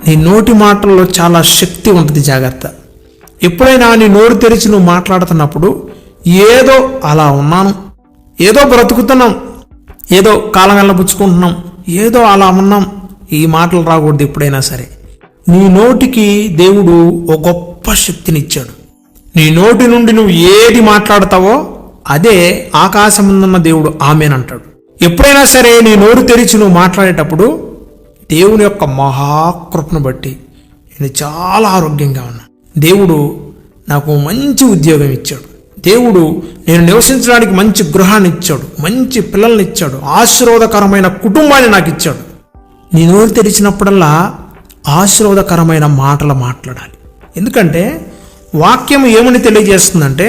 నీ నోటి మాటల్లో చాలా శక్తి ఉంటుంది, జాగ్రత్త. ఎప్పుడైనా నీ నోరు తెరిచి నువ్వు మాట్లాడుతున్నప్పుడు ఏదో అలా ఉన్నాను, ఏదో బ్రతుకుతున్నాం, ఏదో కాలం వెళ్ళబుచ్చుకుంటున్నాం, ఏదో అలా ఉన్నాం, ఈ మాటలు రాకూడదు. ఎప్పుడైనా సరే నీ నోటికి దేవుడు ఒక గొప్ప శక్తినిచ్చాడు. నీ నోటి నుండి నువ్వు ఏది మాట్లాడతావో అదే ఆకాశం ముందున్న దేవుడు ఆమేనంటాడు. ఎప్పుడైనా సరే నీ నోరు తెరిచి నువ్వు మాట్లాడేటప్పుడు దేవుని యొక్క మహాకృపను బట్టి నేను చాలా ఆరోగ్యంగా ఉన్నాను, దేవుడు నాకు మంచి ఉద్యోగం ఇచ్చాడు, దేవుడు నేను నివసించడానికి మంచి గృహాన్ని ఇచ్చాడు, మంచి పిల్లల్ని ఇచ్చాడు, ఆశీర్వాదకరమైన కుటుంబాన్ని నాకు ఇచ్చాడు. నీ నోరు తెరిచినప్పుడల్లా ఆశీర్వాదకరమైన మాటలు మాట్లాడాలి. ఎందుకంటే వాక్యం ఏమని తెలియజేస్తుందంటే,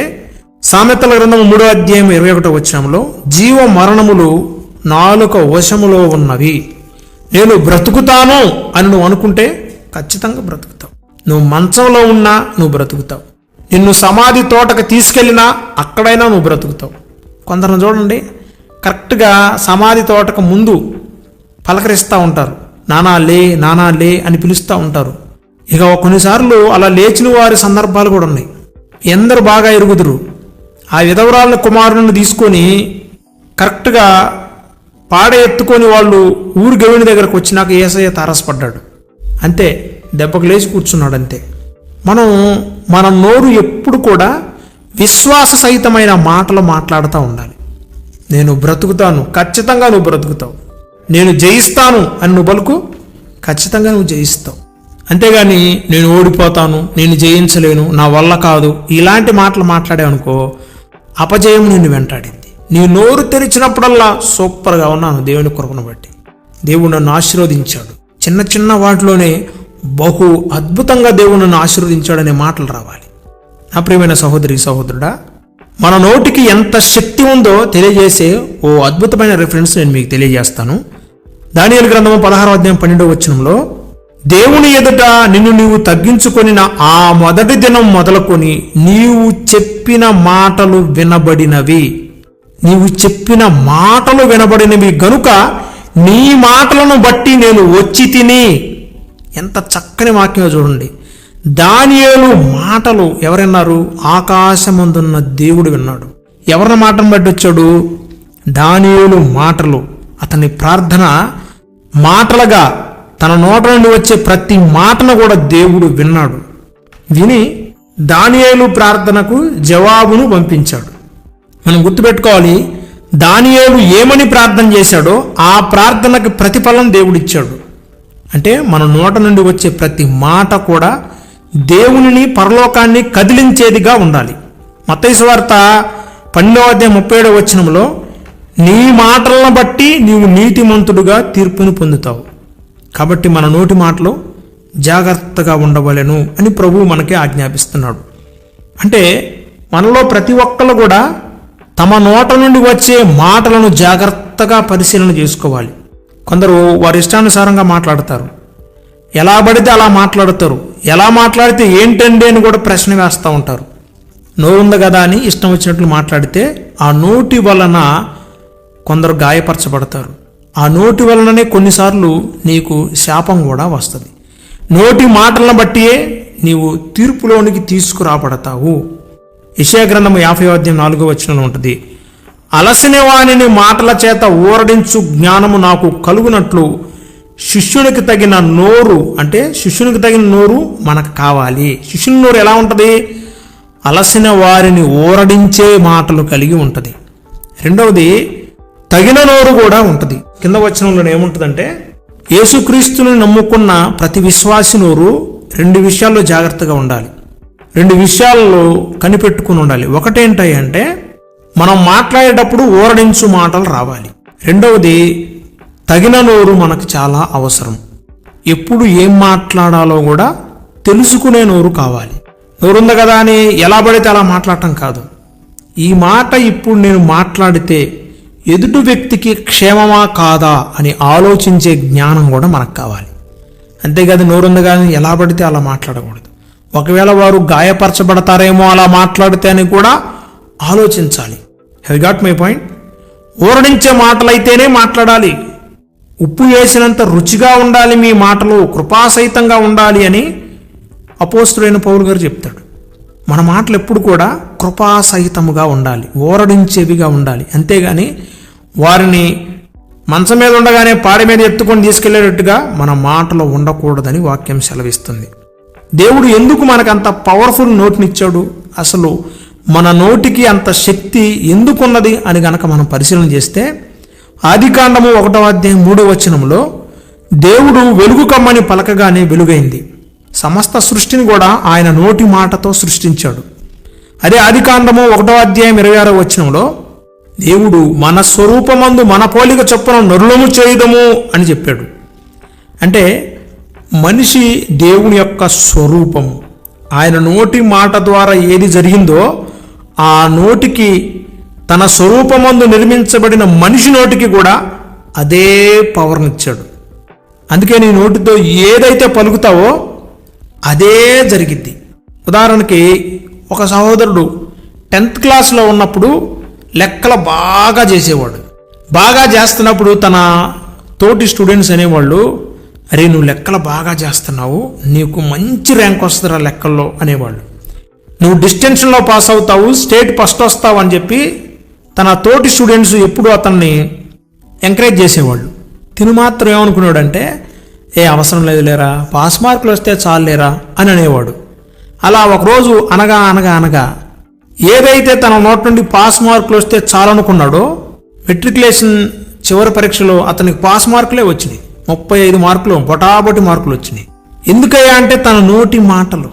సామెతల గ్రంథం 3వ అధ్యాయం 21వ వచనంలో, జీవ మరణములు నాలుక వశములో ఉన్నవి, నేను బ్రతుకుతాను అని నువ్వు అనుకుంటే ఖచ్చితంగా బ్రతుకుతావు. నువ్వు మంచంలో ఉన్నా నువ్వు బ్రతుకుతావు, నిన్ను సమాధి తోటకు తీసుకెళ్ళినా అక్కడైనా నువ్వు బ్రతుకుతావు. కొందరు చూడండి, కరెక్ట్గా సమాధి తోటకు ముందు పలకరిస్తూ ఉంటారు, నానా లే నానా లే అని పిలుస్తూ ఉంటారు. ఇక కొన్నిసార్లు అలా లేచిన వారి సందర్భాలు కూడా ఉన్నాయి. ఎందరు బాగా ఎరుగుదురు, ఆ విధవరాల కుమారుని తీసుకొని కరెక్ట్గా పాడ ఎత్తుకొని వాళ్ళు ఊరు గవిని దగ్గరకు వచ్చినాక యేసయ్య తారసపడ్డాడు, అంతే, దెబ్బకు లేచి కూర్చున్నాడు, అంతే. మన నోరు ఎప్పుడు కూడా విశ్వాస సహితమైన మాటలు మాట్లాడుతూ ఉండాలి. నేను బ్రతుకుతాను, ఖచ్చితంగా నువ్వు బ్రతుకుతావు. నేను జయిస్తాను అని నువ్వు పలుకు, ఖచ్చితంగా నువ్వు జయిస్తావు. అంతేగాని నేను ఓడిపోతాను, నేను జయించలేను, నా వల్ల కాదు, ఇలాంటి మాటలు మాట్లాడావనుకో అపజయం నిన్ను వెంటాడింది. నీ నోరు తెరిచినప్పుడల్లా సూపర్గా ఉన్నాను దేవుని కృపను బట్టి, దేవుడు నన్ను ఆశీర్వదించాడు, చిన్న చిన్న వాటిలోనే బహు అద్భుతంగా దేవుడు నన్ను ఆశీర్వదించాడనే మాటలు రావాలి. నా ప్రియమైన సహోదరి సహోదరుడా, మన నోటికి ఎంత శక్తి ఉందో తెలియజేసే ఓ అద్భుతమైన రిఫరెన్స్ నేను మీకు తెలియజేస్తాను. దానియేలు గ్రంథము 16వ అధ్యాయం 12వ వచనంలో, దేవుని ఎదుట నిన్ను నీవు తగ్గించుకొనిన ఆ మొదటి దినం మొదలుకొని నీవు చెప్పిన మాటలు వినబడినవి, నీవు చెప్పిన మాటలు వినబడినవి గనుక నీ మాటలను బట్టి నేను వచ్చి తిని. ఎంత చక్కని వాక్యం చూడండి. దానియేలు మాటలు ఎవరు విన్నారు? ఆకాశమందున్న దేవుడు విన్నాడు. ఎవరి మాటను బట్టి వచ్చాడు? దానియేలు మాటలు. అతని ప్రార్థన మాటలుగా తన నోట నుండి వచ్చే ప్రతి మాటను కూడా దేవుడు విన్నాడు. విని దానియేలు ప్రార్థనకు జవాబును పంపించాడు. మనం గుర్తుపెట్టుకోవాలి, దానియేలు ఏమని ప్రార్థన చేశాడో ఆ ప్రార్థనకు ప్రతిఫలం దేవుడిచ్చాడు. అంటే మన నోట నుండి వచ్చే ప్రతి మాట కూడా దేవునిని పరలోకాన్ని కదిలించేదిగా ఉండాలి. మత్తయి సువార్త 12వ అధ్యాయం 37వ వచనంలో, నీ మాటలను బట్టి నీవు నీతిమంతుడుగా తీర్పును పొందుతావు. కాబట్టి మన నోటి మాటలు జాగ్రత్తగా ఉండవలెను అని ప్రభువు మనకి ఆజ్ఞాపిస్తున్నాడు. అంటే మనలో ప్రతి ఒక్కళ్ళు కూడా తమ నోట నుండి వచ్చే మాటలను జాగ్రత్తగా పరిశీలన చేసుకోవాలి. కొందరు వారి ఇష్టానుసారంగా మాట్లాడతారు, ఎలా పడితే అలా మాట్లాడతారు, ఎలా మాట్లాడితే ఏంటండి అని కూడా ప్రశ్న వేస్తూ ఉంటారు. నోరుంది కదా అని ఇష్టం వచ్చినట్లు మాట్లాడితే ఆ నోటి వలన కొందరు గాయపరచబడతారు. ఆ నోటి వలననే కొన్నిసార్లు నీకు శాపం కూడా వస్తుంది. నోటి మాటలను బట్టియే నీవు తీర్పులోనికి తీసుకురాబడతావు. యెషయా గ్రంథము 50వ అధ్యాయం 4వ వచనంలో ఉంటుంది, అలసిన వానిని మాటల చేత ఊరడించు జ్ఞానము నాకు కలుగునట్లు శిష్యునికి తగిన నోరు, అంటే శిష్యునికి తగిన నోరు మనకు కావాలి. శిష్యుని నోరు ఎలా ఉంటుంది? అలసిన వారిని ఊరడించే మాటలు కలిగి ఉంటుంది. రెండవది, తగిన నోరు కూడా ఉంటుంది. కింద వచనంలో ఏముంటుందంటే, యేసుక్రీస్తుని నమ్ముకున్న ప్రతి విశ్వాసి నోరు 2 విషయాల్లో జాగ్రత్తగా ఉండాలి, 2 విషయాల్లో కనిపెట్టుకుని ఉండాలి. ఒకటేంటంటే, మనం మాట్లాడేటప్పుడు ఊరడించు మాటలు రావాలి. రెండవది, తగిన నోరు మనకు చాలా అవసరం. ఎప్పుడు ఏం మాట్లాడాలో కూడా తెలుసుకునే నోరు కావాలి. నోరుంది కదా అని ఎలా పడితే అలా మాట్లాడటం కాదు. ఈ మాట ఇప్పుడు నేను మాట్లాడితే ఎదుటి వ్యక్తికి క్షేమమా కాదా అని ఆలోచించే జ్ఞానం కూడా మనకు కావాలి. అంతేకాదు నోరుంది కానీ ఎలా పడితే అలా మాట్లాడకూడదు. ఒకవేళ వారు గాయపరచబడతారేమో అలా మాట్లాడితే అని కూడా ఆలోచించాలి. Have you got my point? ఊరడించే మాటలైతేనే మాట్లాడాలి. ఉప్పు వేసినంత రుచిగా ఉండాలి మీ మాటలు, కృపాసహితంగా ఉండాలి అని అపోస్తుడైన పౌలు గారు చెప్తాడు. మన మాటలు ఎప్పుడు కూడా కృపాసహితముగా ఉండాలి, ఓరడించేవిగా ఉండాలి. అంతేగాని వారిని మంచం మీద ఉండగానే పాడి మీద ఎత్తుకొని తీసుకెళ్లేటట్టుగా మన మాటలో ఉండకూడదని వాక్యం సెలవిస్తుంది. దేవుడు ఎందుకు మనకంత పవర్ఫుల్ నోటినిచ్చాడు, అసలు మన నోటికి అంత శక్తి ఎందుకున్నది అని గనక మనం పరిశీలన చేస్తే, ఆదికాండము 1వ అధ్యాయం 3వ వచనంలో దేవుడు వెలుగు కమ్మని పలకగానే వెలుగైంది. సమస్త సృష్టిని కూడా ఆయన నోటి మాటతో సృష్టించాడు. అదే ఆదికాండము 1వ అధ్యాయం 26వ వచనంలో దేవుడు మన స్వరూపమందు మన పోలిక చొప్పున నరులము చేయుదము అని చెప్పాడు. అంటే మనిషి దేవుని యొక్క స్వరూపము. ఆయన నోటి మాట ద్వారా ఏది జరిగిందో ఆ నోటికి, తన స్వరూపమందు నిర్మించబడిన మనిషి నోటికి కూడా అదే పవర్నిచ్చాడు. అందుకే నీ నోటితో ఏదైతే పలుకుతావో అదే జరిగిద్ది. ఉదాహరణకి ఒక సహోదరుడు 10th క్లాస్లో ఉన్నప్పుడు లెక్కలు బాగా చేసేవాడు. బాగా చేస్తున్నప్పుడు తన తోటి స్టూడెంట్స్ అనేవాళ్ళు, అరే నువ్వు లెక్కలు బాగా చేస్తున్నావు, నీకు మంచి ర్యాంక్ వస్తుందిరా లెక్కల్లో అనేవాళ్ళు. నువ్వు డిస్టింక్షన్లో పాస్ అవుతావు, స్టేట్ ఫస్ట్ వస్తావు అని చెప్పి తన తోటి స్టూడెంట్స్ ఎప్పుడూ అతన్ని ఎంకరేజ్ చేసేవాళ్ళు. తిను మాత్రం ఏమనుకున్నాడంటే, ఏ అవసరం లేదు లేరా, పాస్ మార్కులు వస్తే చాలు లేరా అని అనేవాడు. అలా ఒకరోజు అనగా అనగా అనగా ఏదైతే తన నోటి నుండి పాస్ మార్కులు వస్తే చాలనుకున్నాడో, మెట్రికులేషన్ చివరి పరీక్షలో అతనికి పాస్ మార్కులే వచ్చినాయి. 35 మార్కులు, బొటాబొటి మార్కులు వచ్చినాయి. ఎందుకయ్యా అంటే తన నోటి మాటలు.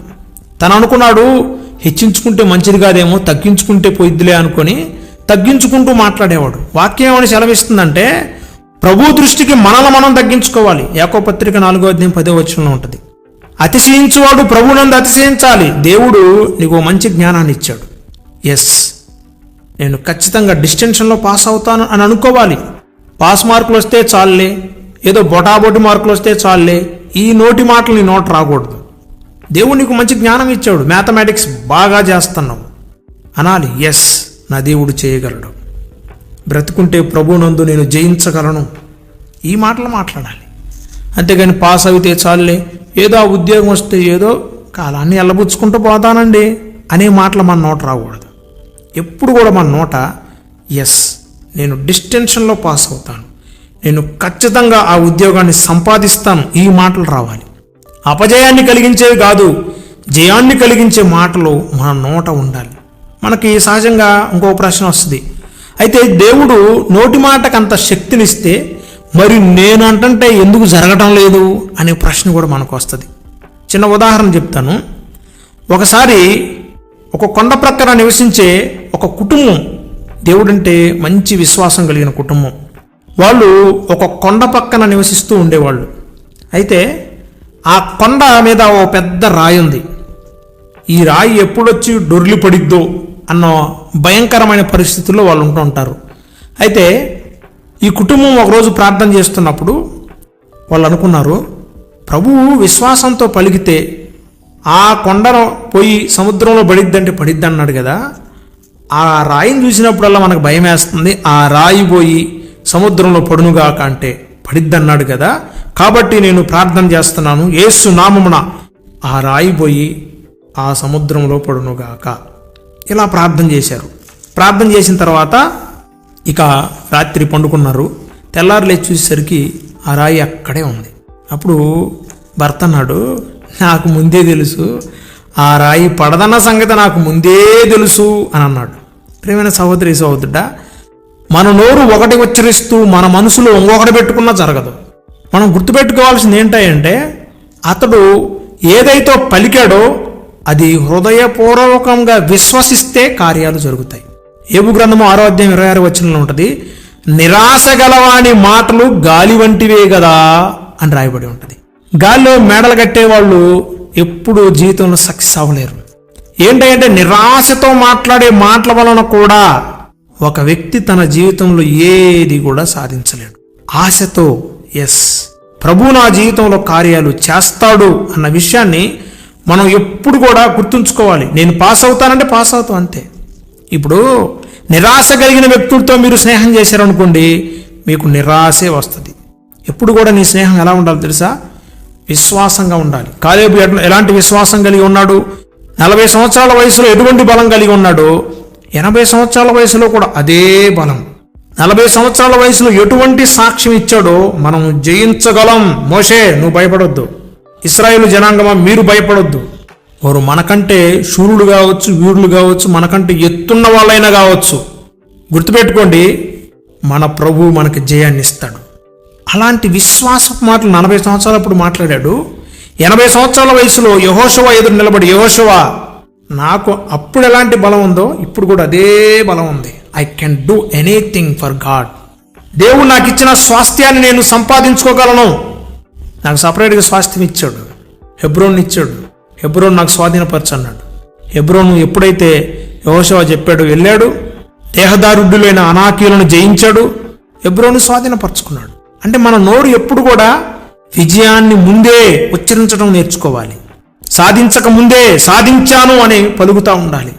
తను అనుకున్నాడు హెచ్చించుకుంటే మంచిది కాదేమో, తగ్గించుకుంటే పోయిద్దిలే అనుకొని తగ్గించుకుంటూ మాట్లాడేవాడు. వాక్యం ఏమని సెలవిస్తుందంటే, ప్రభు దృష్టికి మనల్ని మనం తగ్గించుకోవాలి. యాకోబు పత్రిక 4వ అధ్యాయం 10వ వచనంలో ఉంటుంది. అతిశయించువాడు ప్రభునందు అతిశయించాలి. దేవుడు నీకు మంచి జ్ఞానాన్ని ఇచ్చాడు. ఎస్, నేను ఖచ్చితంగా డిస్టింక్షన్లో పాస్ అవుతాను అని అనుకోవాలి. పాస్ మార్కులు వస్తే చాలులే, ఏదో బొటాబొటి మార్కులు వస్తే చాలులే, ఈ నోటి మాటలు నీ నోట రాకూడదు. దేవుడు నీకు మంచి జ్ఞానం ఇచ్చాడు, మ్యాథమెటిక్స్ బాగా చేస్తున్నావు అనాలి. ఎస్, నా దేవుడు చేయగలడు, బ్రతుకుంటే ప్రభునందు నేను జయించగలను, ఈ మాటలు మాట్లాడాలి. అంతేగాని పాస్ అయితే చాలులే, ఏదో ఆ ఉద్యోగం వస్తే ఏదో కాలాన్ని ఎల్లబుచ్చుకుంటూ పోతానండి అనే మాటలు మన నోట రాకూడదు. ఎప్పుడు కూడా మన నోట ఎస్, నేను డిస్టింక్షన్లో పాస్ అవుతాను, నేను ఖచ్చితంగా ఆ ఉద్యోగాన్ని సంపాదిస్తాను, ఈ మాటలు రావాలి. అపజయాన్ని కలిగించేవి కాదు, జయాన్ని కలిగించే మాటలు మన నోట ఉండాలి. మనకి సహజంగా ఇంకో ప్రశ్న వస్తుంది, అయితే దేవుడు నోటి మాటకు అంత శక్తినిస్తే మరి నేను అంటే ఎందుకు జరగటం లేదు అనే ప్రశ్న కూడా మనకు వస్తుంది. చిన్న ఉదాహరణ చెప్తాను. ఒకసారి ఒక కొండ ప్రక్కన నివసించే ఒక కుటుంబం, దేవుడంటే మంచి విశ్వాసం కలిగిన కుటుంబం, వాళ్ళు ఒక కొండ పక్కన నివసిస్తూ ఉండేవాళ్ళు. అయితే ఆ కొండ మీద ఓ పెద్ద రాయి ఉంది. ఈ రాయి ఎప్పుడొచ్చి డొర్లి పడిద్దో అన్న భయంకరమైన పరిస్థితుల్లో వాళ్ళు ఉంటూ ఉంటారు. అయితే ఈ కుటుంబం ఒకరోజు ప్రార్థన చేస్తున్నప్పుడు వాళ్ళు అనుకున్నారు, ప్రభువు విశ్వాసంతో పలికితే ఆ కొండను పోయి సముద్రంలో పడిద్దంటే పడిద్ది అన్నాడు కదా, ఆ రాయిని చూసినప్పుడల్లా మనకు భయం వేస్తుంది, ఆ రాయి పోయి సముద్రంలో పడునుగాక అంటే పడిద్ది అన్నాడు కదా, కాబట్టి నేను ప్రార్థన చేస్తున్నాను, యేసు నామమున ఆ రాయి పోయి ఆ సముద్రంలో పడునుగాక. ఇలా ప్రార్థన చేశారు. ప్రార్థన చేసిన తర్వాత ఇక రాత్రి పండుకున్నారు. తెల్లారు లేచి చూసేసరికి ఆ రాయి అక్కడే ఉంది. అప్పుడు భర్త అన్నాడు, నాకు ముందే తెలుసు, ఆ రాయి పడదన్న సంగతి నాకు ముందే తెలుసు అని అన్నాడు. ప్రియమైన సహోదరి సహోదరుడా, మన నోరు ఒకటి ఉచ్చరిస్తూ మన మనసులో ఇంకొకటి పెట్టుకున్నా జరగదు. మనం గుర్తుపెట్టుకోవాల్సింది ఏంటంటే, అతడు ఏదైతే పలికాడో అది హృదయపూర్వకంగా విశ్వసిస్తే కార్యాలు జరుగుతాయి. యోబు గ్రంథము 6వ అధ్యాయం 26వ వచనంలో ఉంటుంది, నిరాశ గలవాని మాటలు గాలి వంటివే కదా అని రాయబడి ఉంటుంది. గాలిలో మేడలు కట్టేవాళ్ళు ఎప్పుడు జీవితంలో సక్సెస్ అవ్వలేరు. ఏంటంటే నిరాశతో మాట్లాడే మాటల వలన కూడా ఒక వ్యక్తి తన జీవితంలో ఏది కూడా సాధించలేడు. ఆశతో ఎస్, ప్రభు నా జీవితంలో కార్యాలు చేస్తాడు అన్న విషయాన్ని మనం ఎప్పుడు కూడా గుర్తుంచుకోవాలి. నేను పాస్ అవుతానంటే పాస్ అవుతాం అంతే. ఇప్పుడు నిరాశ కలిగిన వ్యక్తులతో మీరు స్నేహం చేశారనుకోండి, మీకు నిరాశే వస్తుంది. ఎప్పుడు కూడా నీ స్నేహం ఎలా ఉండాలి తెలుసా? విశ్వాసంగా ఉండాలి. కాలేబు ఎలాంటి విశ్వాసం కలిగి ఉన్నాడు? 40 సంవత్సరాల వయసులో ఎటువంటి బలం కలిగి ఉన్నాడు? 80 సంవత్సరాల వయసులో కూడా అదే బలం. 40 సంవత్సరాల వయసులో ఎటువంటి సాక్ష్యం ఇచ్చాడో మనం జయించగలం. మోషే, నువ్వు భయపడొద్దు. ఇశ్రాయేలు జనాంగమా, మీరు భయపడొద్దు. వారు మనకంటే శూరులు కావచ్చు, వీరులు కావచ్చు, మనకంటే ఎత్తున్న వాళ్ళైనా కావచ్చు. గుర్తుపెట్టుకోండి, మన ప్రభువు మనకి జయాన్ని ఇస్తాడు. అలాంటి విశ్వాసపు మాటలు 40 సంవత్సరాలప్పుడు మాట్లాడాడు. 80 సంవత్సరాల వయసులో యెహోషువ ఎదురు నిలబడి, యెహోషువ, నాకు అప్పుడు ఎలాంటి బలం ఉందో ఇప్పుడు కూడా అదే బలం ఉంది. I can do anything for God. దేవుడు నాకు ఇచ్చిన స్వాస్థ్యాన్ని నేను సంపాదించుకోగలను. నాకు సపరేట్గా స్వాస్థ్యం ఇచ్చాడు, హెబ్రోన్ ఇచ్చాడు. హెబ్రోన్ నాకు స్వాధీనపరచు అన్నాడు. హెబ్రోను ఎప్పుడైతే యెహోషువ చెప్పాడు, వెళ్ళాడు, దేహదారుడ్డులైన అనాకీయులను జయించాడు, హెబ్రోను స్వాధీనపరచుకున్నాడు. అంటే మన నోరు ఎప్పుడు కూడా విజయాన్ని ముందే ఉచ్చరించడం నేర్చుకోవాలి. సాధించక ముందే సాధించాను అని పలుకుతూ ఉండాలి.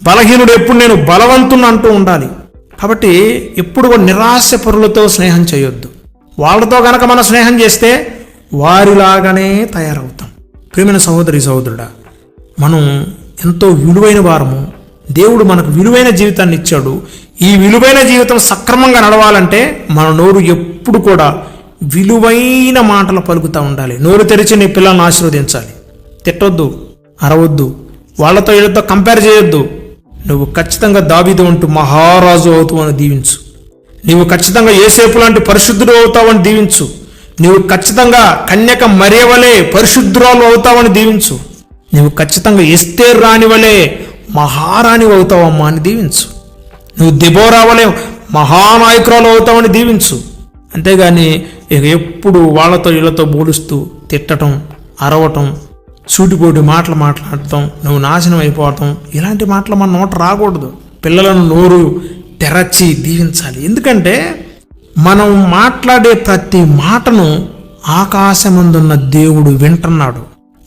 బలహీనుడు ఎప్పుడు నేను బలవంతుని అంటూ ఉండాలి. కాబట్టి ఎప్పుడు కూడా నిరాశపరులతో స్నేహం చేయొద్దు. వాళ్ళతో గనక మనం స్నేహం చేస్తే వారిలాగానే తయారవుతాం. ప్రియమైన సహోదరి సహోదరుడా, మనం ఎంతో విలువైన వారము. దేవుడు మనకు విలువైన జీవితాన్ని ఇచ్చాడు. ఈ విలువైన జీవితం సక్రమంగా నడవాలంటే మన నోరు ఎప్పుడు కూడా విలువైన మాటలు పలుకుతూ ఉండాలి. నోరు తెరిచి నీ పిల్లల్ని ఆశీర్వదించాలి. తిట్టొద్దు, అరవద్దు, వాళ్ళతో వీళ్ళతో కంపేర్ చేయొద్దు. నువ్వు ఖచ్చితంగా దావీదు అంటూ మహారాజు అవుతావని దీవించు. నీవు ఖచ్చితంగా యేసేపు లాంటి పరిశుద్ధుడు అవుతావని దీవించు. నీవు ఖచ్చితంగా కన్యక మరియ వలె పరిశుద్ధురాలు అవుతావని దీవించు. నువ్వు ఖచ్చితంగా ఎస్తేరు రాణి వలె మహారాణి అవుతావమ్మా అని దీవించు. నువ్వు దెబోరా వలె మహానాయకురాలు అవుతావని దీవించు. అంతేగాని ఇక ఎప్పుడు వాళ్ళతో వీళ్ళతో పోలుస్తూ తిట్టడం, అరవటం, సూటిపోటి మాటలు మాట్లాడటం, నువ్వు నాశనం అయిపోవటం, ఇలాంటి మాటలు మన నోట రాకూడదు. పిల్లలను నోరు తెరచి దీవించాలి. ఎందుకంటే మనం మాట్లాడే ప్రతి మాటను ఆకాశమందున్న దేవుడు వింటున్నాడు,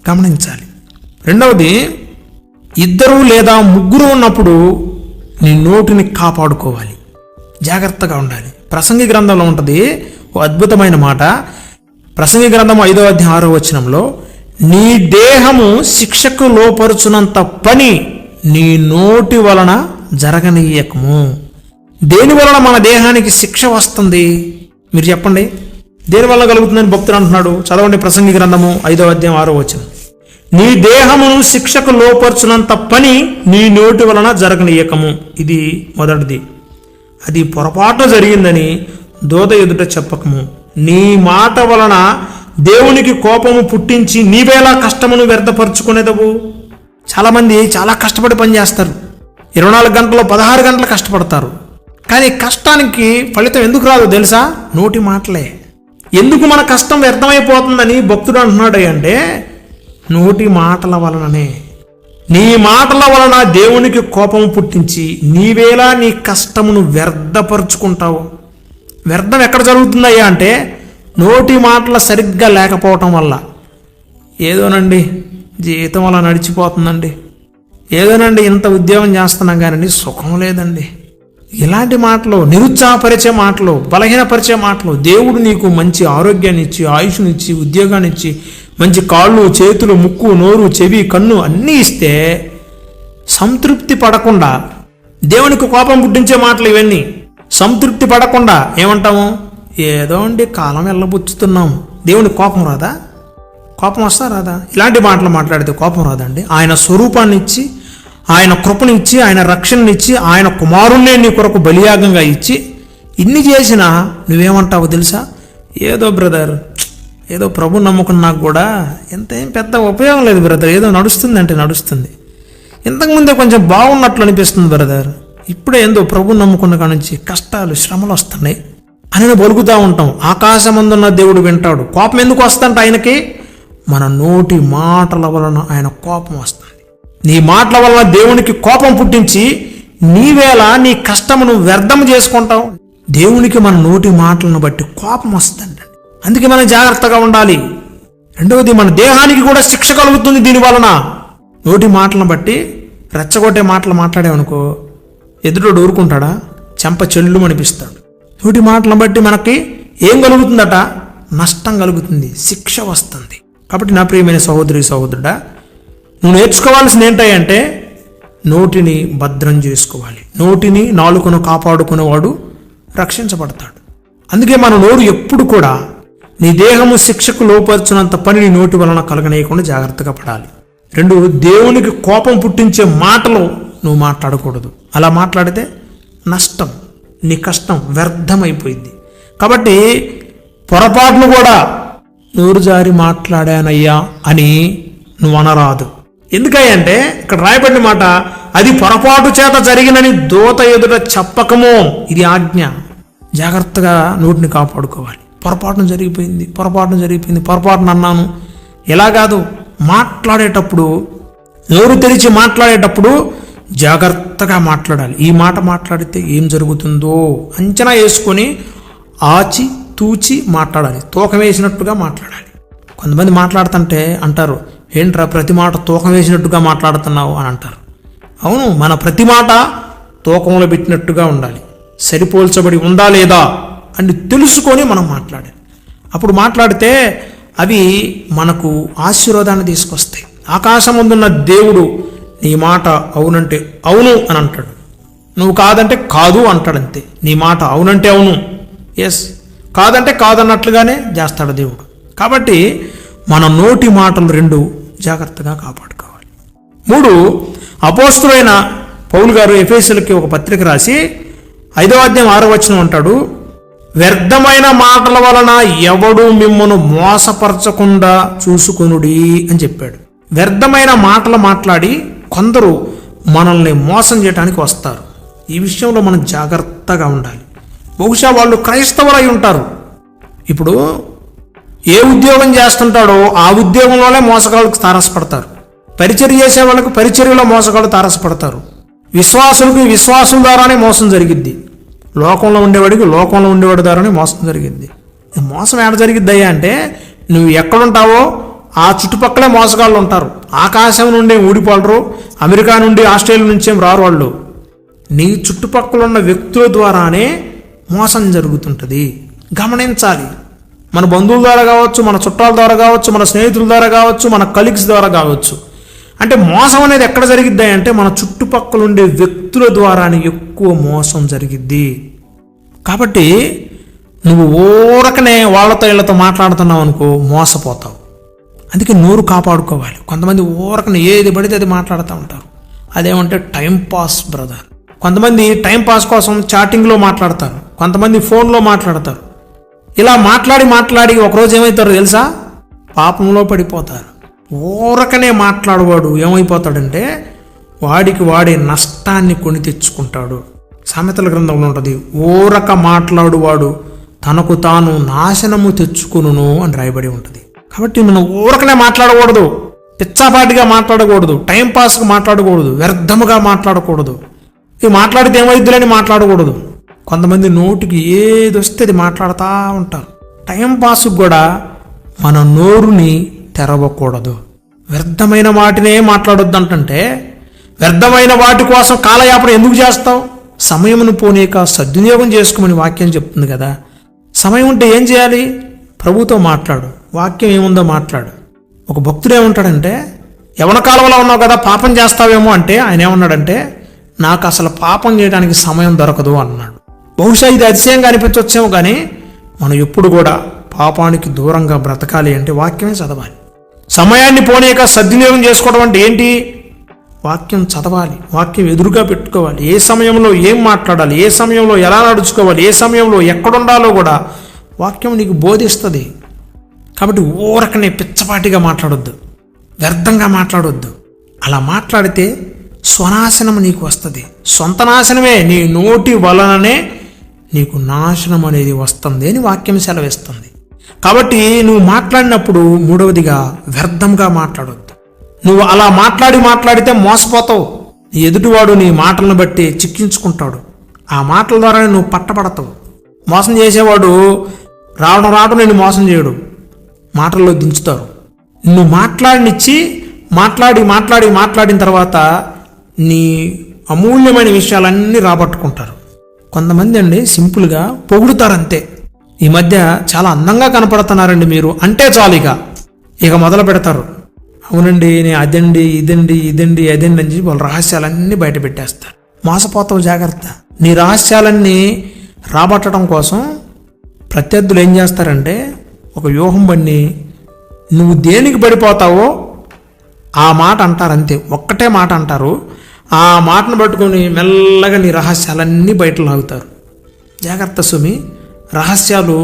గమనించాలి. రెండవది, 2 లేదా 3 ఉన్నప్పుడు నీ నోటిని కాపాడుకోవాలి, జాగ్రత్తగా ఉండాలి. ప్రసంగి గ్రంథంలో ఉంటుంది ఓ అద్భుతమైన మాట. ప్రసంగి గ్రంథం 5వ అధ్యాయం 6వ వచనంలో, నీ దేహము శిక్షకు లోపరుచునంత పని నీ నోటి వలన జరగనీయకము. దేని వలన మన దేహానికి శిక్ష వస్తుంది? మీరు చెప్పండి, దేని వల్ల కలుగుతుందని భక్తుడు అంటున్నాడు. చదవండి ప్రసంగి గ్రంథము 5వ అధ్యాయం 6వ వచనం. నీ దేహమును శిక్షకు లోపరుచునంత పని నీ నోటి వలన జరగనీయకము. ఇది మొదటిది. అది పొరపాటున జరిగిందని దూత ఎదుట చెప్పకము. నీ మాట వలన దేవునికి కోపము పుట్టించి నీవేలా కష్టమును వ్యర్థపరుచుకునేదవు. చాలామంది చాలా కష్టపడి పనిచేస్తారు. 24 గంటలు 16 గంటలు కష్టపడతారు. కానీ కష్టానికి ఫలితం ఎందుకు రాదు తెలుసా? నోటి మాటలే. ఎందుకు మన కష్టం వ్యర్థమైపోతుందని భక్తుడు అంటున్నాడు అంటే, నోటి మాటల వలననే. నీ మాటల వలన దేవునికి కోపం పుట్టించి నీవేలా నీ కష్టమును వ్యర్థపరుచుకుంటావు. వ్యర్థం ఎక్కడ జరుగుతుందయ్యా అంటే, నోటి మాటలు సరిగ్గా లేకపోవటం వల్ల. ఏదోనండి జీతం అలా నడిచిపోతుందండి, ఏదోనండి ఇంత ఉద్యోగం చేస్తున్నాం కానీ సుఖం లేదండి, ఇలాంటి మాటలు, నిరుత్సాహపరిచే మాటలు, బలహీనపరిచే మాటలు. దేవుడు నీకు మంచి ఆరోగ్యాన్ని ఇచ్చి, ఆయుష్నిచ్చి, ఉద్యోగాన్ని ఇచ్చి, మంచి కాళ్ళు, చేతులు, ముక్కు, నోరు, చెవి, కన్ను అన్నీ ఇస్తే సంతృప్తి పడకుండా, దేవునికి కోపం పుట్టించే మాటలు ఇవన్నీ. సంతృప్తి పడకుండా ఏమంటాము? ఏదో అండి కాలం వెళ్ళబుచ్చుతున్నాం. దేవునికి కోపం రాదా? కోపం వస్తా రాదా? ఇలాంటి మాటలు మాట్లాడితే కోపం రాదండి? ఆయన స్వరూపాన్ని ఇచ్చి, ఆయన కృపనిచ్చి, ఆయన రక్షణనిచ్చి, ఆయన కుమారుణ్ణే నీ కొరకు బలియాగంగా ఇచ్చి ఇన్ని చేసినా నువ్వేమంటావు తెలుసా? ఏదో బ్రదర్, ఏదో ప్రభు నమ్ముకున్న నాకు కూడా ఏం పెద్ద ఉపయోగం లేదు బ్రదర్, ఏదో నడుస్తుంది అంటే నడుస్తుంది, ఇంతకుముందే కొంచెం బాగున్నట్లు అనిపిస్తుంది బ్రదర్, ఇప్పుడే ఏందో ప్రభు నమ్ముకున్న కాడ నుంచి కష్టాలు, శ్రమలు వస్తున్నాయి అని బలుకుతూ ఉంటాం. ఆకాశమందున్న దేవుడు వింటాడు. కోపం ఎందుకు వస్తుందంట ఆయనకి? మన నోటి మాటల వలన ఆయన కోపం వస్తుంది. నీ మాటల వలన దేవునికి కోపం పుట్టించి నీవేలా నీ కష్టమును వ్యర్థం చేసుకుంటావు. దేవునికి మన నోటి మాటలను బట్టి కోపం వస్తుందండి. అందుకే మనం జాగ్రత్తగా ఉండాలి. రెండవది, మన దేహానికి కూడా శిక్ష కలుగుతుంది దీని వలన. నోటి మాటలను బట్టి రెచ్చగొట్టే మాటలు మాట్లాడేవనుకో, ఎదుటోడు ఊరుకుంటాడా? చెంప చెల్లు అనిపిస్తాడు. నోటి మాటలను బట్టి మనకి ఏం కలుగుతుందట? నష్టం కలుగుతుంది, శిక్ష వస్తుంది. కాబట్టి నా ప్రియమైన సహోదరి సహోదరుడా, నువ్వు నేర్చుకోవాల్సింది ఏంటంటే నోటిని భద్రం చేసుకోవాలి. నోటిని నాలుకను కాపాడుకునేవాడు రక్షించబడతాడు. అందుకే మన నోరు ఎప్పుడు కూడా నీ దేహము శిక్షకు లోపరుచున్నంత పని నీ నోటి వలన కలగనీయకుండా జాగ్రత్తగా పడాలి. 2, దేవునికి కోపం పుట్టించే మాటలు నువ్వు మాట్లాడకూడదు. అలా మాట్లాడితే నష్టం, నీ కష్టం వ్యర్థమైపోయింది. కాబట్టి పొరపాటును కూడా నోరు జారి మాట్లాడానయ్యా అని నువ్వు అనరాదు. ఎందుకంటే ఇక్కడ రాయబడిన మాట, అది పొరపాటు చేత జరిగినని దూత ఎదుట చెప్పకమో, ఇది ఆజ్ఞ. జాగ్రత్తగా నోటిని కాపాడుకోవాలి. పొరపాటున జరిగిపోయింది, పొరపాటున అన్నాను, ఎలా కాదు. మాట్లాడేటప్పుడు, నోరు తెరిచి మాట్లాడేటప్పుడు జాగ్రత్తగా మాట్లాడాలి. ఈ మాట మాట్లాడితే ఏం జరుగుతుందో అంచనా వేసుకొని ఆచి తూచి మాట్లాడాలి. తూకం వేసినట్టుగా మాట్లాడాలి. కొంతమంది మాట్లాడుతుంటే అంటారు, ఏంట్రా ప్రతి మాట తూకం వేసినట్టుగా మాట్లాడుతున్నావు అని అంటారు. అవును, మన ప్రతి మాట తూకంలో పెట్టినట్టుగా ఉండాలి. సరిపోల్చబడి ఉందా లేదా అని తెలుసుకొని మనం మాట్లాడాలి. అప్పుడు మాట్లాడితే అవి మనకు ఆశీర్వాదాన్ని తీసుకొస్తాయి. ఆకాశం ముందున్న దేవుడు నీ మాట అవునంటే అవును అని అంటాడు, నువ్వు కాదంటే కాదు అంటాడు. అంతే. నీ మాట అవునంటే అవును, ఎస్, కాదంటే కాదన్నట్లుగానే చేస్తాడు దేవుడు. కాబట్టి మన నోటి మాటలు 2 జాగ్రత్తగా కాపాడుకోవాలి. 3, అపోస్తలుడైన పౌలు గారు ఎఫెసీయులకి ఒక పత్రిక రాసి 5వ అధ్యాయం 6వ వచనం అంటాడు, వ్యర్థమైన మాటల వలన ఎవడు మిమ్మను మోసపరచకుండా చూసుకొనుడి అని చెప్పాడు. వ్యర్థమైన మాటలు మాట్లాడి కొందరు మనల్ని మోసం చేయడానికి వస్తారు. ఈ విషయంలో మనం జాగ్రత్తగా ఉండాలి. బహుశా వాళ్ళు క్రైస్తవులై ఉంటారు. ఇప్పుడు ఏ ఉద్యోగం చేస్తుంటాడో ఆ ఉద్యోగంలోనే మోసగాళ్ళకు తారసపడతారు. పరిచర్య చేసే వాళ్ళకు పరిచర్యలో మోసగాళ్ళు తారసపడతారు. విశ్వాసులకు విశ్వాసుల ద్వారానే మోసం జరిగిద్ది. లోకంలో ఉండేవాడి ద్వారానే మోసం జరిగిద్ది. మోసం ఎక్కడ జరిగిద్దయ్యా అంటే, నువ్వు ఎక్కడుంటావో ఆ చుట్టుపక్కలే మోసగాళ్ళు ఉంటారు. ఆకాశం నుండి ఊడిపోలరు, అమెరికా నుండి ఆస్ట్రేలియా నుంచి ఏం రారు వాళ్ళు. నీ చుట్టుపక్కల ఉన్న వ్యక్తుల ద్వారానే మోసం జరుగుతుంటుంది. గమనించాలి. మన బంధువుల ద్వారా కావచ్చు, మన చుట్టాల ద్వారా కావచ్చు, మన స్నేహితుల ద్వారా కావచ్చు, మన కలీగ్స్ ద్వారా కావచ్చు. అంటే మోసం అనేది ఎక్కడ జరిగిద్ది అంటే మన చుట్టుపక్కల ఉండే వ్యక్తుల ద్వారానే ఎక్కువ మోసం జరిగిద్ది. కాబట్టి నువ్వు ఊరకనే వాళ్ళతో వీళ్ళతో మాట్లాడుతున్నావు అనుకో, మోసపోతావు. అందుకే నోరు కాపాడుకోవాలి. కొంతమంది ఊరకనే ఏది పడితే అది మాట్లాడుతూ ఉంటారు. అదేమంటే టైంపాస్ బ్రదర్. కొంతమంది టైంపాస్ కోసం చాటింగ్లో మాట్లాడతారు, కొంతమంది ఫోన్లో మాట్లాడతారు. ఇలా మాట్లాడి ఒకరోజు ఏమవుతారో తెలుసా? పాపంలో పడిపోతారు. ఊరకనే మాట్లాడువాడు ఏమైపోతాడంటే వాడికి వాడే నష్టాన్ని కొని తెచ్చుకుంటాడు. సామెతల గ్రంథంలో ఉంటుంది, ఊరక మాట్లాడువాడు తనకు తాను నాశనము తెచ్చుకును అని రాయబడి ఉంటుంది. కాబట్టి మనం ఊరకనే మాట్లాడకూడదు, పిచ్చాపాటిగా మాట్లాడకూడదు, టైంపాస్గా మాట్లాడకూడదు, వ్యర్థముగా మాట్లాడకూడదు. ఇవి మాట్లాడితే ఏమైద్దులని మాట్లాడకూడదు. కొంతమంది నోటికి ఏది వస్తే అది మాట్లాడుతూ ఉంటారు. టైంపాస్కి కూడా మన నోరుని తెరవకూడదు. వ్యర్థమైన వాటినే మాట్లాడొద్దు అంటే, వ్యర్థమైన వాటి కోసం కాలయాపన ఎందుకు చేస్తావు? సమయమును పోనీక సద్వినియోగం చేసుకోమని వాక్యం చెప్తుంది కదా. సమయం ఉంటే ఏం చేయాలి? ప్రభుతో మాట్లాడు, వాక్యం ఏముందో మాట్లాడు. ఒక భక్తుడు ఏమంటాడంటే, యవన కాలంలో ఉన్నావు కదా, పాపం చేస్తావేమో అంటే ఆయన ఏమన్నాడంటే, నాకు అసలు పాపం చేయడానికి సమయం దొరకదు అన్నాడు. బహుశా ఇది అతిశయంగా అనిపించవచ్చేమో, కానీ మనం ఎప్పుడు కూడా పాపానికి దూరంగా బ్రతకాలి అంటే వాక్యమే చదవాలి. సమయాన్ని పోనీక సద్వినియోగం చేసుకోవడం అంటే ఏంటి? వాక్యం చదవాలి, వాక్యం ఎదురుగా పెట్టుకోవాలి. ఏ సమయంలో ఏం మాట్లాడాలి, ఏ సమయంలో ఎలా నడుచుకోవాలి, ఏ సమయంలో ఎక్కడుండాలో కూడా వాక్యం నీకు బోధిస్తుంది. కాబట్టి ఊరకనే పిచ్చపాటిగా మాట్లాడొద్దు, వ్యర్థంగా మాట్లాడొద్దు. అలా మాట్లాడితే స్వనాశనం నీకు వస్తుంది. సొంత నాశనమే, నీ నోటి వలననే నీకు నాశనం అనేది వస్తుంది అని వాక్యం సెలవిస్తుంది. కాబట్టి నువ్వు మాట్లాడినప్పుడు 3వదిగా వ్యర్థంగా మాట్లాడొద్దు. నువ్వు అలా మాట్లాడితే మోసపోతావు. నీ ఎదుటివాడు నీ మాటలను బట్టి చిక్కించుకుంటాడు. ఆ మాటల ద్వారానే నువ్వు పట్టబడతావు. మోసం చేసేవాడు రావడం నిన్ను మోసం చేయడు, మాటల్లో దించుతారు. నువ్వు మాట్లాడినిచ్చి మాట్లాడిన తర్వాత నీ అమూల్యమైన విషయాలన్నీ రాబట్టుకుంటారు. కొంతమంది అండి సింపుల్గా పొగుడుతారు అంతే. ఈ మధ్య చాలా అందంగా కనపడుతున్నారండి మీరు అంటే చాలు ఇక మొదలు పెడతారు. అవునండి, నేను అదండి ఇదండి అని చెప్పి వాళ్ళ రహస్యాలన్నీ బయట పెట్టేస్తారు. మోసపోతావు, జాగ్రత్త. నీ రహస్యాలన్నీ రాబట్టడం కోసం ప్రత్యర్థులు ఏం చేస్తారంటే ఒక వ్యూహం పన్ని నువ్వు దేనికి పడిపోతావో ఆ మాట అంటారు, అంతే. ఒక్కటే మాట అంటారు. ఆ మాటను పట్టుకొని మెల్లగా నీ రహస్యాలన్నీ బయట లాగుతారు. జాగ్రత్త సుమి. రహస్యాలు,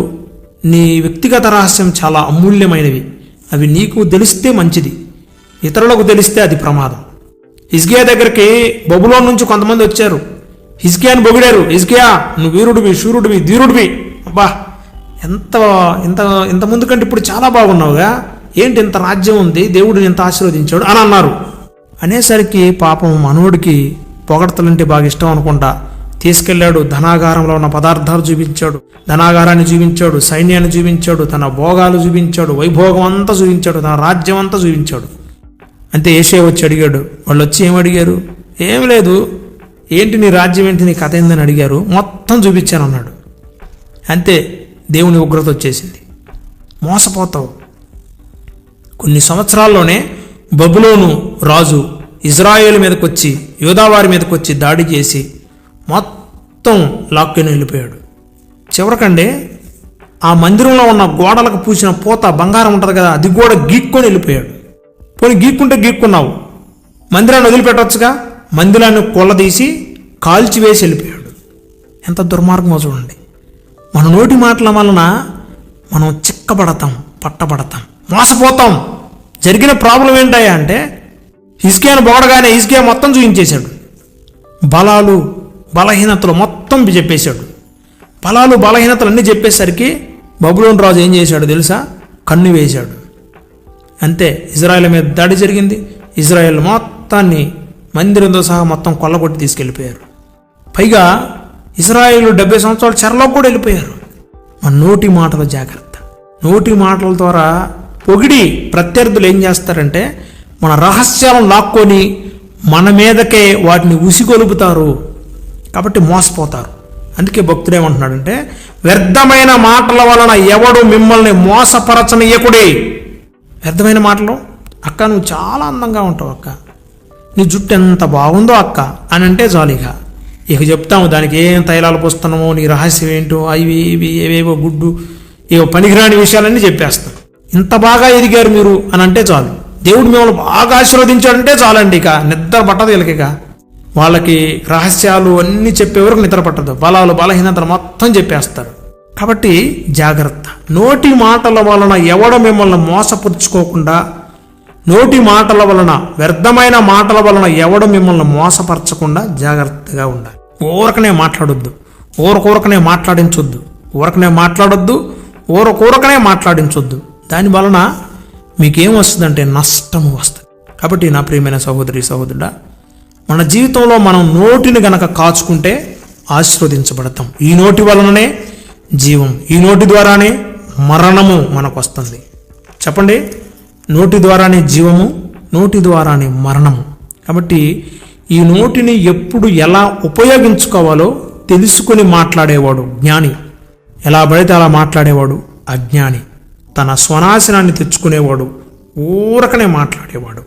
నీ వ్యక్తిగత రహస్యం చాలా అమూల్యమైనవి. అవి నీకు తెలిస్తే మంచిది, ఇతరులకు తెలిస్తే అది ప్రమాదం. హిజ్కియా దగ్గరికి బబులోన్ నుంచి కొంతమంది వచ్చారు. హిజ్కియాని పొగిడారు. హిజ్కియా, నువ్వు వీరుడివి, శూరుడివి, ధీరుడివి, అబ్బా ఇంత ముందు కంటే ఇప్పుడు చాలా బాగున్నావుగా, ఏంటి ఇంత రాజ్యం ఉంది, దేవుడిని ఇంత ఆశీర్వదించాడు అని అన్నారు. అనేసరికి పాపం మనోడికి పొగడతలంటే బాగా ఇష్టం అనుకుంటా. తీసుకెళ్లాడు, ధనాగారంలో ఉన్న పదార్థాలు చూపించాడు, ధనాగారాన్ని చూపించాడు, సైన్యాన్ని చూపించాడు, తన భోగాలు చూపించాడు, వైభోగం అంతా చూపించాడు, తన రాజ్యం అంతా చూపించాడు. అంతే ఏషియా వచ్చి అడిగాడు. వాళ్ళు వచ్చి ఏమడిగారు? ఏం లేదు, ఏంటి నీ రాజ్యం ఏంటి, నీ కథ ఏందని అడిగారు. మొత్తం చూపించాను అన్నాడు. అంతే, దేవుని ఉగ్రత వచ్చేసింది. మోసపోతావు. కొన్ని సంవత్సరాల్లోనే బబులోను రాజు ఇజ్రాయేల్ మీదకి వచ్చి, యూదావారి మీదకి వచ్చి దాడి చేసి మొత్తం లాక్కొని వెళ్ళిపోయాడు. చివరికండే ఆ మందిరంలో ఉన్న గోడలకు పూసిన పూత బంగారం ఉంటుంది కదా, అది కూడా గీక్కొని వెళ్ళిపోయాడు. పోనీ గీక్కుంటే గీక్కున్నావు, మందిరాన్ని వదిలిపెట్టవచ్చుగా. మందిరాన్ని కొల్లదీసి కాల్చివేసి వెళ్ళిపోయాడు. ఎంత దుర్మార్గమో చూడండి. మన నోటి మాటల వలన మనం చిక్కబడతాం, పట్టబడతాం, మోసపోతాం. జరిగిన ప్రాబ్లం ఏంటయ్యా అంటే హిజ్కియాను పొగడగానే హిజ్కియా మొత్తం చూపించేశాడు. బలాలు బలహీనతలు మొత్తం చెప్పేశాడు. బలాలు బలహీనతలు అన్నీ చెప్పేసరికి బబులోను రాజు ఏం చేశాడు తెలుసా? కన్ను వేశాడు. అంతే, ఇజ్రాయెల్ మీద దాడి జరిగింది. ఇజ్రాయెల్ మొత్తాన్ని మందిరంతో సహా మొత్తం కొల్లగొట్టి తీసుకెళ్ళిపోయారు. పైగా ఇజ్రాయేలు 70 సంవత్సరాలు చెరలో కూడా వెళ్ళిపోయారు. మన నోటి మాటల జాగ్రత్త. నోటి మాటల ద్వారా పొగిడి ప్రత్యర్థులు ఏం చేస్తారంటే మన రహస్యాలను లాక్కొని మన మీదకే వాటిని ఉసిగొలుపుతారు. కాబట్టి మోసపోతారు. అందుకే భక్తుడు ఏమంటున్నాడంటే, వ్యర్థమైన మాటల వలన ఎవడు మిమ్మల్ని మోసపరచనీయకుడే. వ్యర్థమైన మాటలు, అక్క నువ్వు చాలా అందంగా ఉంటావు అక్క, నీ జుట్టు ఎంత బాగుందో అక్క అని అంటే చాలు. ఇక చెప్తాము దానికి ఏం తైలాలు పోస్తున్నామో, నీ రహస్యం ఏంటో, అవి ఇవి ఏవేవో గుడ్డు ఏవో పనికిరాని విషయాలన్నీ చెప్పేస్తాం. ఇంత బాగా ఎదిగారు మీరు అని అంటే చాలు. దేవుడు మిమ్మల్ని బాగా ఆశీర్వదించాడంటే చాలండి. ఇక నిద్ర పట్టదు వీళ్ళకి. వాళ్ళకి రహస్యాలు అన్నీ చెప్పే వరకు నిద్ర పట్టదు. బలాలు బలహీనతలు మొత్తం చెప్పేస్తారు. కాబట్టి జాగ్రత్త. నోటి మాటల వలన ఎవడ మిమ్మల్ని మోసపరుచుకోకుండా, నోటి మాటల వలన వ్యర్థమైన మాటల వలన ఎవడు మిమ్మల్ని మోసపరచకుండా జాగ్రత్తగా ఉండాలి. ఊరకనే మాట్లాడొద్దు, ఊరకూరకనే మాట్లాడించొద్దు, ఊరకూరకనే మాట్లాడించొద్దు. దాని వలన మీకేం వస్తుందంటే నష్టము వస్తుంది. కాబట్టి నా ప్రియమైన సహోదరి సహోదరుడా, మన జీవితంలో మనం నోటిని గనక కాచుకుంటే ఆశీర్వదించబడతాం. ఈ నోటి వలననే జీవం, ఈ నోటి ద్వారానే మరణము మనకు వస్తుంది. చెప్పండి, నోటి ద్వారానే జీవము, నోటి ద్వారానే మరణము. కాబట్టి ఈ నోటిని ఎప్పుడు ఎలా ఉపయోగించుకోవాలో తెలుసుకుని మాట్లాడేవాడు జ్ఞాని, ఎలా పడితే అలా మాట్లాడేవాడు అజ్ఞాని. తన స్వనాశనాన్ని తెచ్చుకునేవాడు ఊరకనే మాట్లాడేవాడు.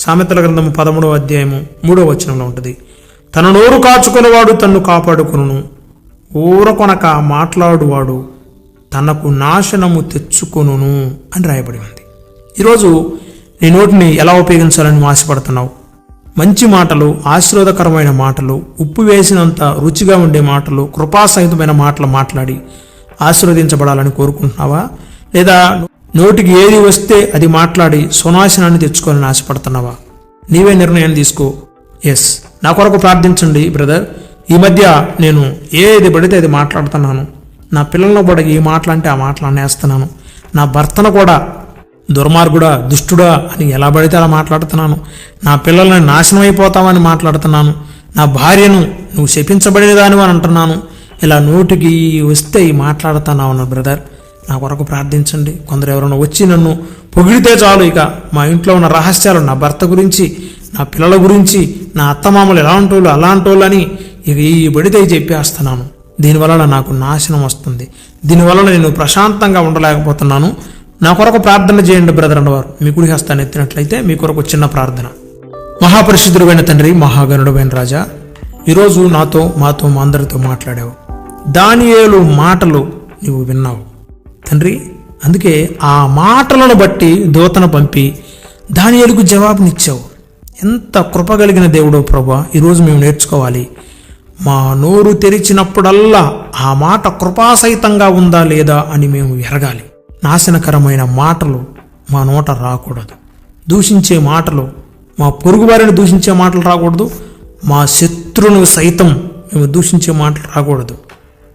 సామెతల గ్రంథము 13వ అధ్యాయము 3వ వచనంలో ఉంటుంది, తన నోరు కాచుకునేవాడు తన్ను కాపాడుకును, ఊరకొనక మాట్లాడువాడు తనకు నాశనము తెచ్చుకొనును అని రాయబడి ఉంది. ఈరోజు నీ నోటిని ఎలా ఉపయోగించాలని ఆశపడుతున్నావు? మంచి మాటలు, ఆశీర్వాదకరమైన మాటలు, ఉప్పు వేసినంత రుచిగా ఉండే మాటలు, కృపాసహితమైన మాటలు మాట్లాడి ఆశీర్వదించబడాలని కోరుకుంటున్నావా? లేదా నోటికి ఏది వస్తే అది మాట్లాడి సునాశనాన్ని తెచ్చుకోవాలని ఆశపడుతున్నావా? నీవే నిర్ణయం తీసుకో. ఎస్, నా కొరకు ప్రార్థించండి బ్రదర్. ఈ మధ్య నేను ఏది పడితే అది మాట్లాడుతున్నాను. నా పిల్లలను కూడా ఏ మాటలు అంటే ఆ మాటలు అనేస్తున్నాను. నా భర్తను కూడా దుర్మార్గుడా, దుష్టుడా అని ఎలా పడితే అలా మాట్లాడుతున్నాను. నా పిల్లల్ని నాశనం అయిపోతామని మాట్లాడుతున్నాను. నా భార్యను నువ్వు శపించబడిన దానివి అని అంటున్నాను. ఇలా నోటికి వస్తే ఈ మాట్లాడుతున్నావు బ్రదర్. నా కొరకు ప్రార్థించండి. కొందరు ఎవరైనా వచ్చి నన్ను పొగిడితే చాలు, ఇక మా ఇంట్లో ఉన్న రహస్యాలు, నా భర్త గురించి, నా పిల్లల గురించి, నా అత్తమామలు ఎలాంటోళ్ళు అలాంటోళ్ళు అని ఇక ఈ పడితే చెప్పేస్తున్నాను. దీనివలన నాకు నాశనం వస్తుంది, దీనివలన నేను ప్రశాంతంగా ఉండలేకపోతున్నాను, నా కొరకు ప్రార్థన చేయండి బ్రదర్ అన్నవారు మీ కుడి హస్తాన్ని ఎత్తినట్లయితే మీ కొరకు చిన్న ప్రార్థన. మహాపరిశుద్ధుడైన తండ్రి, మహాగణుడైన రాజా, ఈరోజు నాతో మాతో మా అందరితో మాట్లాడావు. దానియేలు మాటలు నువ్వు విన్నావు తండ్రి. అందుకే ఆ మాటలను బట్టి దూతను పంపి దానియేలుకు జవాబునిచ్చావు. ఎంత కృప కలిగిన దేవుడో ప్రభువా, ఈరోజు మేము నేర్చుకోవాలి. మా నోరు తెరిచినప్పుడల్లా ఆ మాట కృపాసహితంగా ఉందా లేదా అని మేము ఎరగాలి. నాశనకరమైన మాటలు మా నోట రాకూడదు. దూషించే మాటలు, మా పొరుగువారిని దూషించే మాటలు రాకూడదు. మా శత్రువును సైతం మేము దూషించే మాటలు రాకూడదు.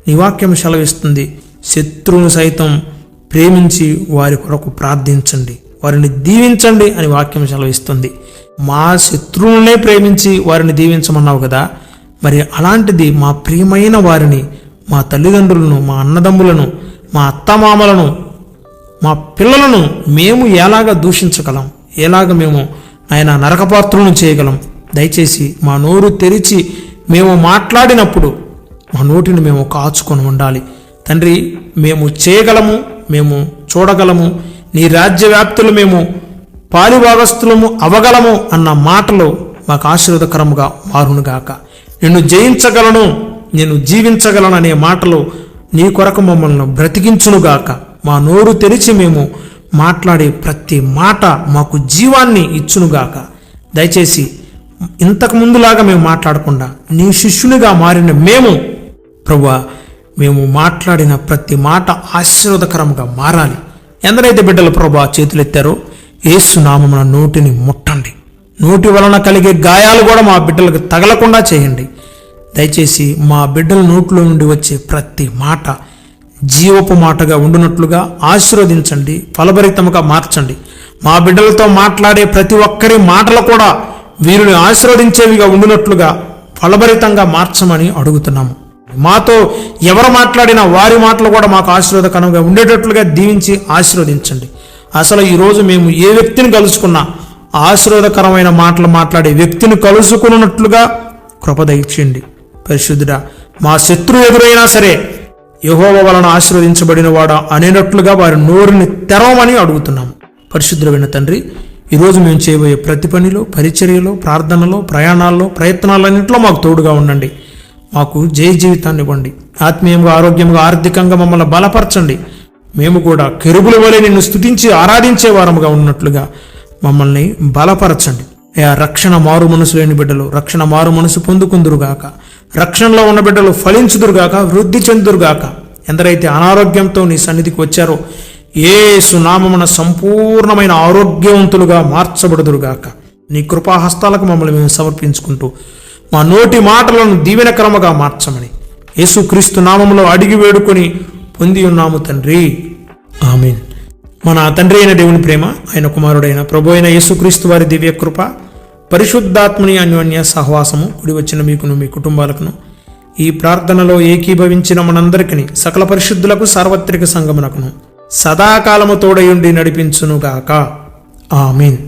నీ వాక్యం సెలవిస్తుంది, శత్రువును సైతం ప్రేమించి వారి కొరకు ప్రార్థించండి, వారిని దీవించండి అని వాక్యం సెలవిస్తుంది. మా శత్రువులనే ప్రేమించి వారిని దీవించమన్నావు కదా, మరి అలాంటిది మా ప్రియమైన వారిని, మా తల్లిదండ్రులను, మా అన్నదమ్ములను, మా అత్తమామలను, మా పిల్లలను మేము ఎలాగ దూషించగలం, ఎలాగ మేము ఆయన నరకపాత్రులను చేయగలం? దయచేసి మా నోరు తెరిచి మేము మాట్లాడినప్పుడు మా నోటిని మేము కాచుకొని ఉండాలి తండ్రి. మేము చేయగలము, మేము చూడగలము, నీ రాజ్య వ్యాప్తులు మేము పాలిభాగస్థులము అవగలము అన్న మాటలు మాకు ఆశీర్వదకరముగా మారునుగాక. నిన్ను జయించగలను, నేను జీవించగలను అనే మాటలు నీ కొరకు మమ్మల్ని బ్రతికించునుగాక. మా నోరు తెరిచి మేము మాట్లాడే ప్రతి మాట మాకు జీవాన్ని ఇచ్చునుగాక. దయచేసి ఇంతకు ముందులాగా మేము మాట్లాడకుండా నీ శిష్యునిగా మారిన మేము ప్రభువా, మేము మాట్లాడిన ప్రతి మాట ఆశీర్వాదకరంగా మారాలి. ఎందరైతే బిడ్డలు ప్రభువా చేతులెత్తారో యేసు నామమున నోటిని ముట్టండి. నోటి వలన కలిగే గాయాలు కూడా మా బిడ్డలకు తగలకుండా చేయండి. దయచేసి మా బిడ్డల నోట్లో నుండి వచ్చే ప్రతి మాట జీవపు మాటగా ఉండునట్లుగా ఆశీర్వదించండి, ఫలభరితముగా మార్చండి. మా బిడ్డలతో మాట్లాడే ప్రతి ఒక్కరి మాటలు కూడా వీరిని ఆశీర్వదించేవిగా ఉండునట్లుగా ఫలభరితంగా మార్చమని అడుగుతున్నాము. మాతో ఎవరు మాట్లాడినా వారి మాటలు కూడా మాకు ఆశీర్వాదకరంగా ఉండేటట్లుగా దీవించి ఆశీర్వదించండి. అసలు ఈరోజు మేము ఏ వ్యక్తిని కలుసుకున్నా ఆశీర్వాదకరమైన మాటలు మాట్లాడే వ్యక్తిని కలుసుకున్నట్లుగా కృప దయచేయండి. పరిశుద్ధుడా, మా శత్రువు ఎదురైనా సరే యెహోవా వలన ఆశీర్వదించబడిన వాడా అనేటట్లుగా వారి నోరుని తెరవమని అడుగుతున్నాము. పరిశుద్ధుడైన తండ్రి, ఈరోజు మేము చేయబోయే ప్రతి పనిలో, పరిచర్యలో, ప్రార్థనలో, ప్రయాణాల్లో, ప్రయత్నాలన్నింటిలో మాకు తోడుగా ఉండండి. మాకు జయ జీవితాన్ని ఇవ్వండి. ఆత్మీయంగా, ఆరోగ్యంగా, ఆర్థికంగా మమ్మల్ని బలపరచండి. మేము కూడా కెరూబుల వలె నిన్ను స్తుతించి ఆరాధించే వారముగా ఉన్నట్లుగా మమ్మల్ని బలపరచండి. రక్షణ మారు మనసు లేని బిడ్డలు రక్షణ మారు మనసు పొందుకుందురుగాక. రక్షణలో ఉన్న బిడ్డలు ఫలించుదురుగాక, వృద్ధి చెందురుగాక. ఎందరైతే అనారోగ్యంతో నీ సన్నిధికి వచ్చారో యేసు నామమున సంపూర్ణమైన ఆరోగ్యవంతులుగా మార్చబడుదురుగాక. నీ కృపాహస్తాలకు మమ్మల్ని మేము సమర్పించుకుంటూ మా నోటి మాటలను దీవెనకరముగా మార్చమని యేసుక్రీస్తు నామములో అడిగి వేడుకొని పొంది ఉన్నాము తండ్రి, ఆమేన్. మన తండ్రి అయిన దేవుని ప్రేమ, ఆయన కుమారుడైన ప్రభు అయిన యేసుక్రీస్తు వారి దివ్య కృప, పరిశుద్ధాత్మని అన్యోన్య సహవాసము కూడి వచ్చిన మీకును మీ కుటుంబాలకును, ఈ ప్రార్థనలో ఏకీభవించిన మనందరికీ సకల పరిశుద్ధులకు సార్వత్రిక సంగమునకును సదాకాలము తోడయుండి నడిపించునుగాక. ఆమేన్.